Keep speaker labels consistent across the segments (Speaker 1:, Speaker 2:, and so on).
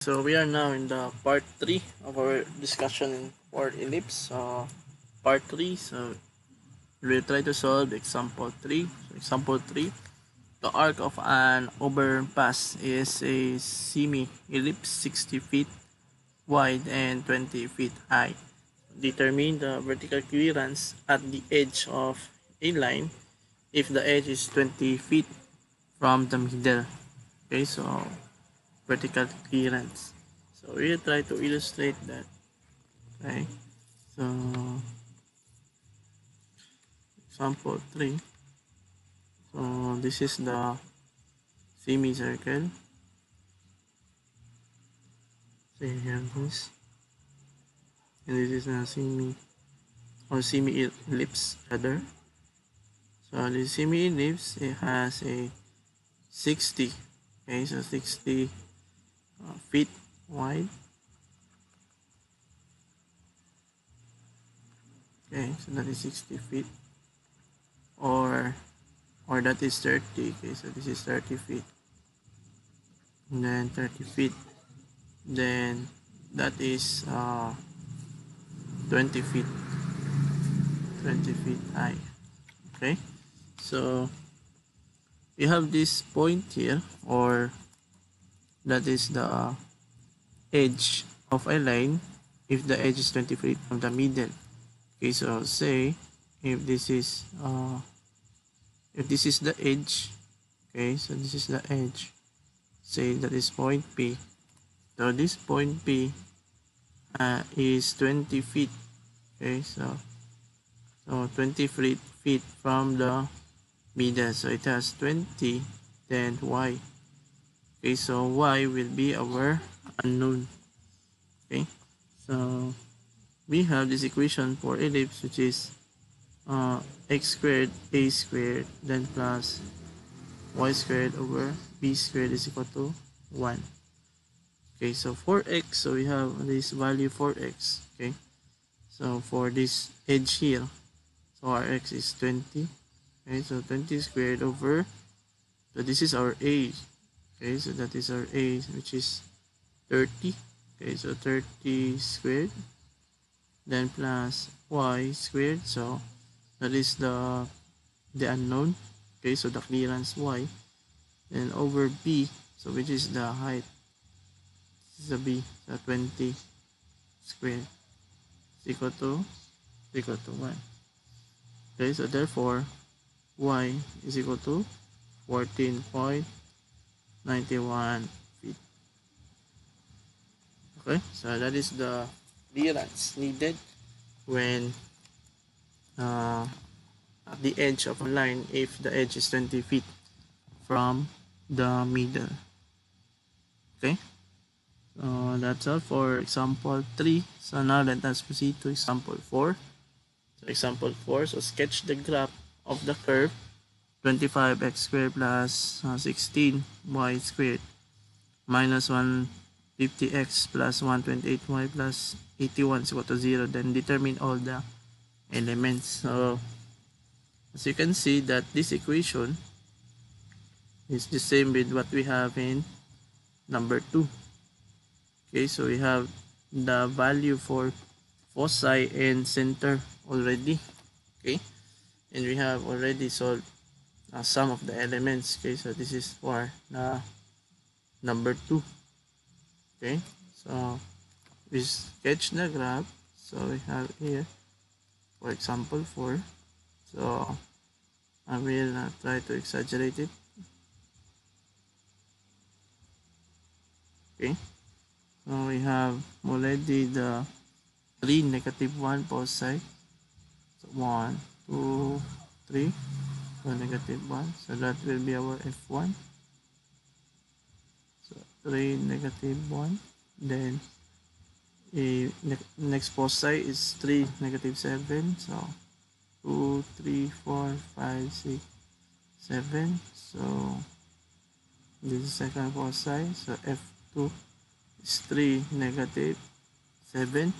Speaker 1: So we are now in the part 3 of our discussion for ellipse. Part 3, so we'll try to solve example 3. So example 3, the arc of an overpass is a semi-ellipse 60 feet wide and 20 feet high. Determine the vertical clearance at the edge of a line if the edge is 20 feet from the middle. Okay, so vertical clearance. So we'll try to illustrate that. Okay, so example 3. So this is the semicircle. So you have this, and this is a semi ellipse rather. So the semi ellipse, it has a 60. Okay, so 60 feet wide. Okay, so that is 60 feet, or that is 30. Okay, so this is 30 feet, and then 30 feet, then that is 20 feet, 20 feet high. Okay, so we have this point here, or that is the edge of a line if the edge is 20 feet from the middle. Okay, so say if this is the edge. Okay, so this is the edge, say that is point P. So this point P is 20 feet. Okay, so 20 feet from the middle, so it has 20, then y. Okay, so y will be our unknown. Okay, so we have this equation for ellipse, which is x squared a squared then plus y squared over b squared is equal to 1. Okay, so for x, so we have this value for x. Okay, so for this edge here, so our x is 20. Okay, so 20 squared over, so this is our a. Okay, so that is our a, which is 30. Okay, so 30 squared, then plus y squared, so that is the unknown. Okay, so the clearance y, and over b, so which is the height, this is the b, so 20 squared is equal to 1. Okay, so therefore y is equal to 14.91 feet. Okay, so that is the clearance needed when at the edge of a line if the edge is 20 feet from the middle. Okay, so that's all for example 3. So now let us proceed to example 4. So example 4, so sketch the graph of the curve 25x squared plus 16y squared minus 150x plus 128y plus 81 is equal to 0. Then determine all the elements. So as you can see that this equation is the same with what we have in number 2. Okay, so we have the value for foci and center already. Okay, and we have already solved some of the elements. Okay, so this is for the number 2. Okay, so we sketch the graph. So we have here for example 4. So I will try to exaggerate it. Okay, so we have already the 3, -1 both sides. So 1, 2, 3, so -1. So that will be our f1. So 3, -1. Then next both side is 3, -7. So 2, 3, 4, 5, 6, 7. So this is second both side. So f2 is 3, -7.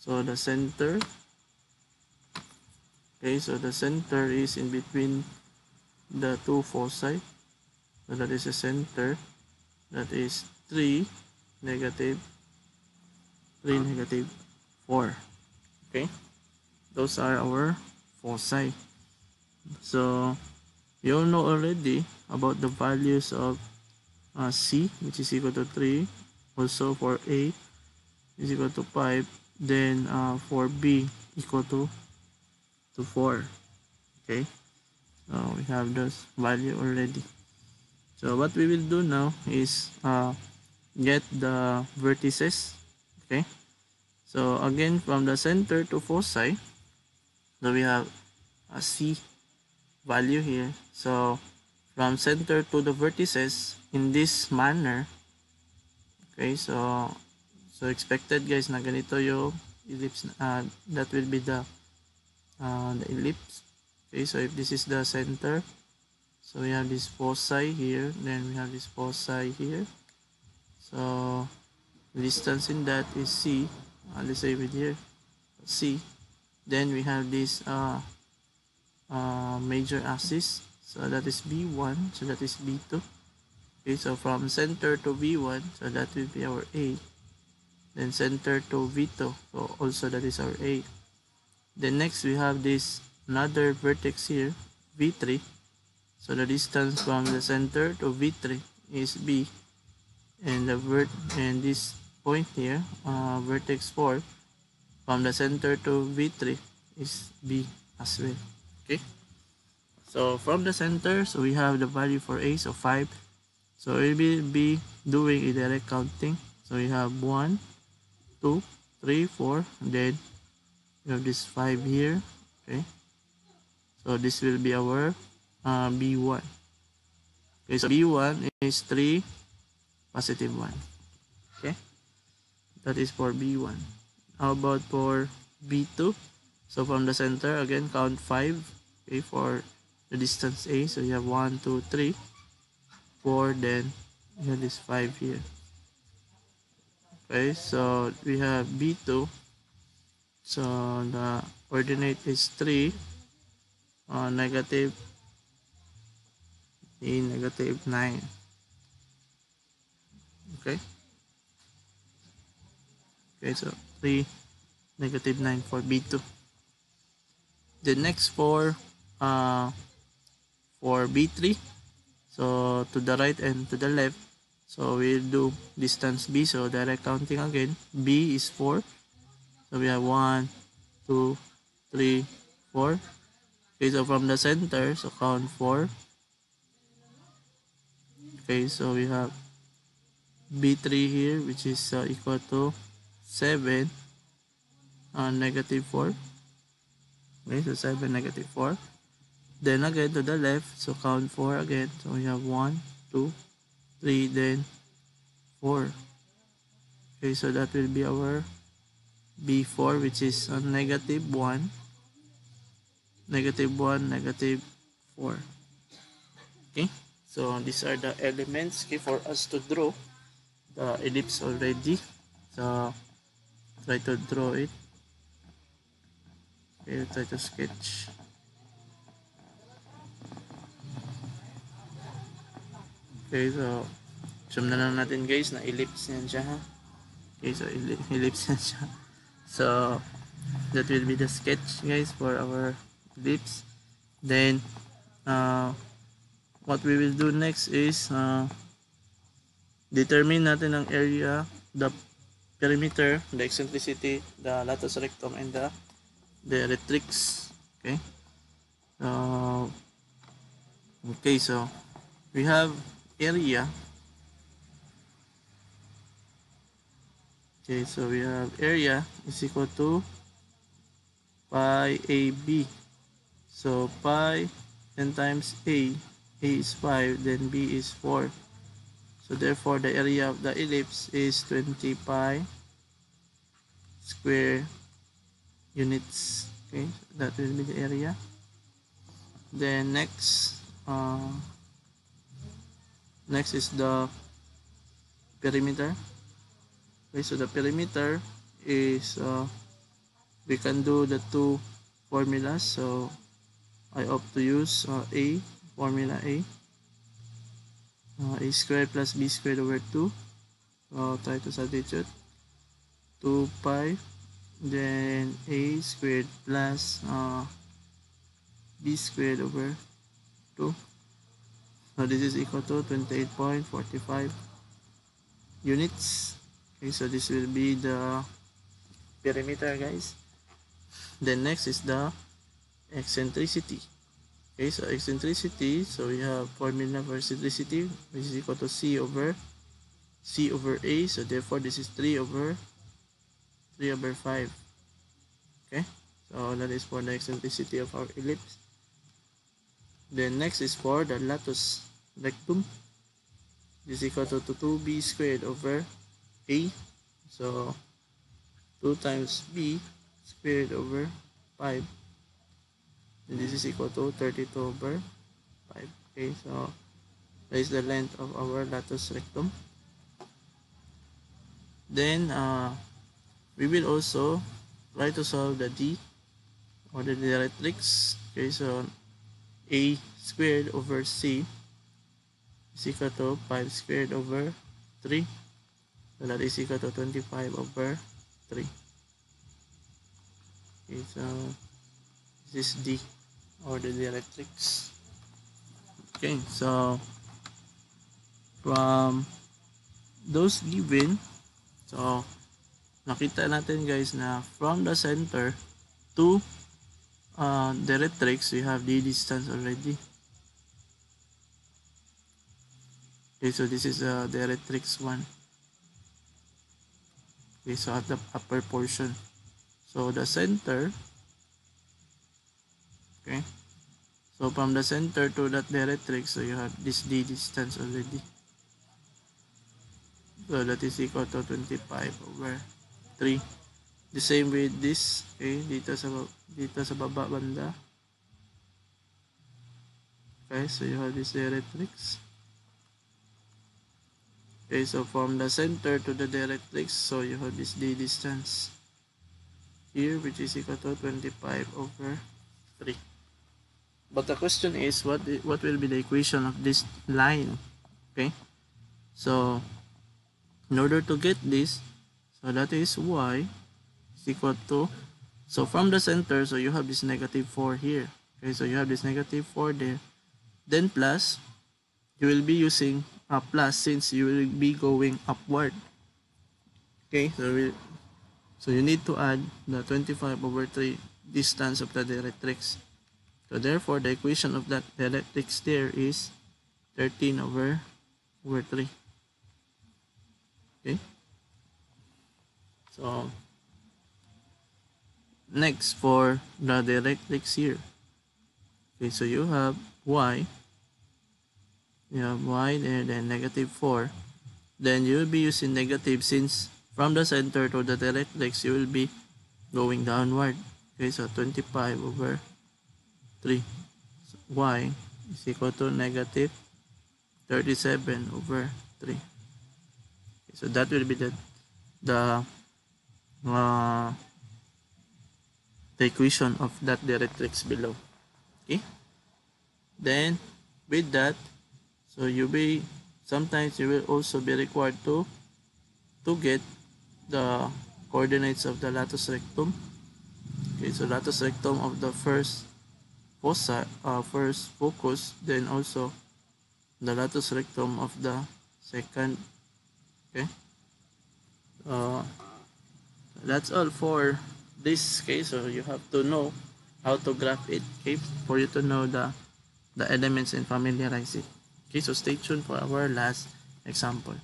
Speaker 1: So the center, okay, so the center is in between the two foci. So that is a center, that is 3, negative 3, negative 4. Okay, those are our foci. So you all know already about the values of C, which is equal to 3, also for A is equal to 5, then for B equal to 4. Okay, so we have those value already. So what we will do now is get the vertices. Okay, so again from the center to foci, so we have a C value here. So from center to the vertices in this manner. Okay, so expected guys na ganito yung ellipse, that will be the ellipse. Okay, so if this is the center, so we have this foci here, then we have this foci here. So the distance in that is C. Let's say with here C. Then we have this major axis, so that is B1, so that is B2. Okay, so from center to V1, so that will be our A. Then center to V2, so also that is our A. Then next we have this another vertex here, V3. So the distance from the center to V3 is B, and and this point here, vertex 4, from the center to V3 is B as well. Okay. So from the center, so we have the value for A, so 5. So we will be doing a direct counting. So we have 1, 2, 3, 4, and then we have this 5 here. Okay. So this will be our B1. Okay, so B1 is 3, positive 1. Okay. That is for B1. How about for B2? So from the center, again, count 5. Okay, for the distance A. So you have 1, 2, 3, 4, then you have this 5 here. Okay, so we have B2. So the coordinate is 3, negative 9. Okay. Okay, so 3, negative 9 for B2. The next for B3, so to the right and to the left, so we'll do distance B, so direct counting again. B is 4, so we have 1, 2, 3, 4. Okay, so from the center, so count 4. Okay, so we have B3 here, which is equal to 7, negative 4. Okay, so 7, negative 4. Then again to the left, so count 4 again. So we have 1, 2, 3, then 4. Okay, so that will be our B4, which is negative 1, negative 1, negative 4. Okay, so these are the elements, okay, for us to draw the ellipse already. So try to draw it. Okay, try to sketch. Okay, so zoom na lang natin guys na ellipse yan siya ha. Okay, so ellipse yan siya. So that will be the sketch guys for our ellipse. Then what we will do next is determine natin ang area, the perimeter, the eccentricity, the latus rectum, and the directrix. Okay. Okay, so we have area. Okay, so we have area is equal to pi AB. So pi 10 times A is 5, then B is 4. So therefore the area of the ellipse is 20 pi square units. Okay, that will be the area. Then next is the perimeter. Okay, so the perimeter is we can do the two formulas. So I opt to use formula A squared plus B squared over 2. So try to substitute 2 pi, then a squared plus b squared over 2. So this is equal to 28.45 units. Okay, so this will be the perimeter, guys. Then next is the eccentricity. Okay, so eccentricity, so we have formula for eccentricity, which is equal to c over a. So therefore this is 3 over 5. Okay, so that is for the eccentricity of our ellipse. Then next is for the latus rectum. This is equal to 2b squared over a. So 2 times b squared over 5. And this is equal to 32 over 5. Okay, so that is the length of our latus rectum. Then we will also try to solve the d, or the directrix. Okay, so a squared over c is equal to 5 squared over 3. So that is equal to 25 over 3. Okay, so this is d, or the directrix. Okay, so from those given, so nakita natin guys na from the center to directrix, we have the distance already. Okay, so this is directrix 1. Okay, so at the upper portion. So the center, okay, so from the center to that directrix, so you have this d distance already. So that is equal to 25 over 3. The same with this, okay, dito sa baba banda. Okay, so you have this directrix. Okay, so from the center to the directrix, so you have this d distance here, which is equal to 25 over 3. But the question is, what will be the equation of this line? Okay, so in order to get this, so that is y is equal to, so from the center, so you have this negative 4 here. Okay, so you have this negative 4 there. Then plus, you will be using a plus since you will be going upward. Okay, so you need to add the 25 over 3 distance of the directrix. So therefore, the equation of that directrix there is 13 over 3. Okay, so next for the directrix here. Okay, so you have y. You have y there, then negative 4. Then you will be using negative since from the center to the directrix, you will be going downward. Okay, so 25 over 3. So y is equal to negative 37 over 3. Okay, so that will be the equation of that directrix below. Okay, then with that, so sometimes you will also be required to get the coordinates of the latus rectum. Okay, so latus rectum of the first focus, then also the latus rectum of the second. Okay, that's all for this case. So you have to know how to graph it, okay, for you to know the elements and familiarize it. Okay, so stay tuned for our last example.